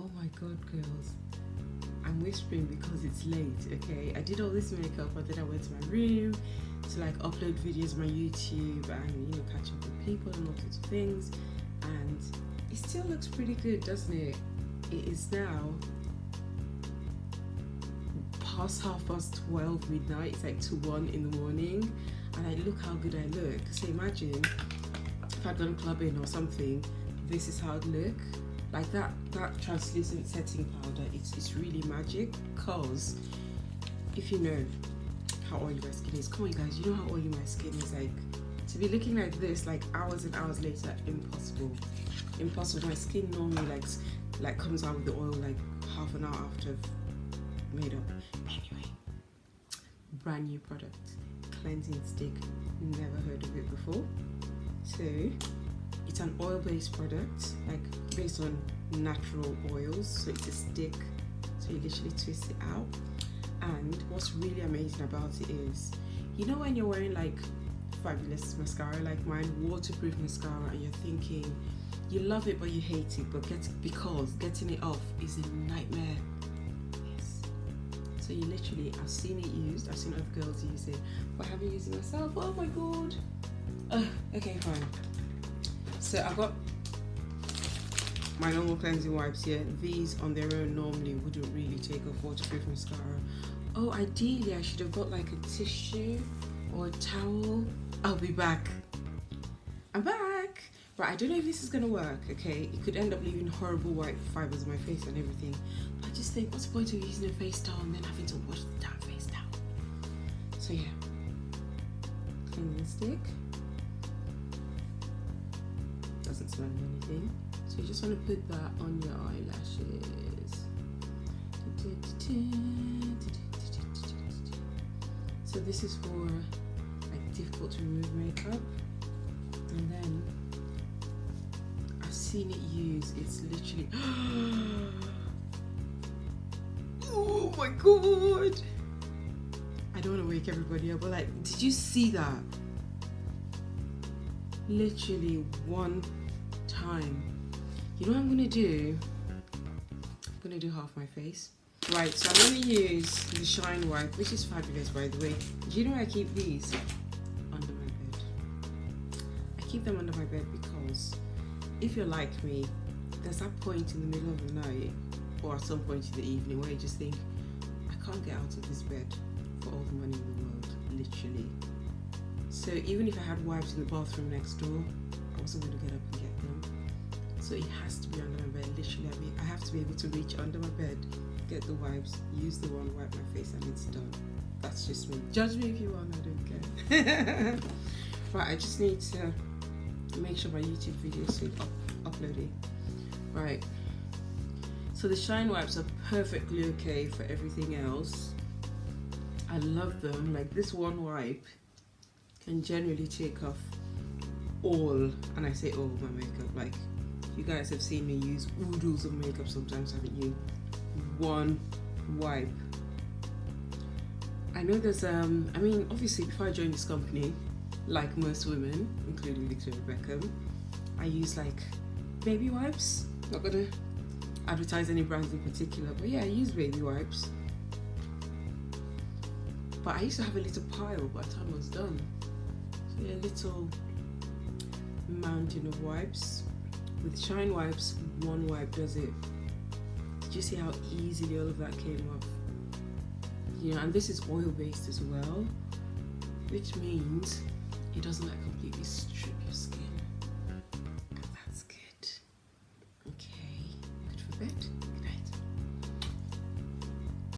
Oh my god, girls, I'm whispering because it's late, okay? I did all this makeup and then I went to my room to like upload videos on my YouTube and catch up with people and all sorts of things, and it still looks pretty good, doesn't it? It is now past 12:30 midnight. It's like to 1 in the morning, and I look how good I look. So imagine if I'd gone clubbing or something, this is how I'd look. Like that translucent setting powder, it's really magic, because if you know how oily my skin is, come on you guys, you know how oily my skin is, like to be looking like this like hours and hours later, impossible. My skin normally like comes out with the oil like half an hour after I've made up. Anyway, brand new product, cleansing stick, never heard of it before. So it's an oil-based product, like based on natural oils. So it's a stick, so you literally twist it out. And what's really amazing about it is, when you're wearing like fabulous mascara like mine, waterproof mascara, and you're thinking you love it but you hate it, but because getting it off is a nightmare. Yes. So you literally, I've seen it used, I've seen other girls use it, but I haven't used it myself. Oh my god. Okay, fine. So I got my normal cleansing wipes here. These on their own normally wouldn't really take off waterproof mascara. Oh, ideally I should have got like a tissue or a towel. I'll be back. I'm back. Right, I don't know if this is gonna work, okay? It could end up leaving horrible white fibers on my face and everything. But I just think, what's the point of using a face towel and then having to wash the damn face towel? So yeah, cleansing stick. Doesn't smell of anything. So you just want to put that on your eyelashes. So this is for like difficult to remove makeup. And then I've seen it used. It's literally oh my god! I don't want to wake everybody up, but like, did you see that? Literally one time. You know what I'm gonna do? I'm gonna do half my face. Right, so I'm gonna use the Shine Wipe, which is fabulous, by the way. Do you know I keep these under my bed? I keep them under my bed because if you're like me, there's that point in the middle of the night or at some point in the evening where you just think, I can't get out of this bed for all the money in the world, literally. So even if I had wipes in the bathroom next door, I wasn't going to get up and get them. So it has to be under my bed, literally. I mean, I have to be able to reach under my bed, get the wipes, use the one, wipe my face, and it's done. That's just me. Judge me if you want, I don't care. Right, I just need to make sure my YouTube video is uploading. Right. So the Shine Wipes are perfectly okay for everything else. I love them. Like this one wipe can generally take off all, and I say all, my makeup. Like, you guys have seen me use oodles of makeup sometimes, haven't you? One wipe. I know there's I mean, obviously before I joined this company, like most women, including Victoria Beckham, I use like baby wipes. Not gonna advertise any brands in particular, but yeah, I use baby wipes. But I used to have a little pile by the time I was done. So yeah, a little mountain of wipes. With Shine Wipes, one wipe does it. Did you see how easily all of that came off? And this is oil based as well, which means it doesn't like completely strip your skin.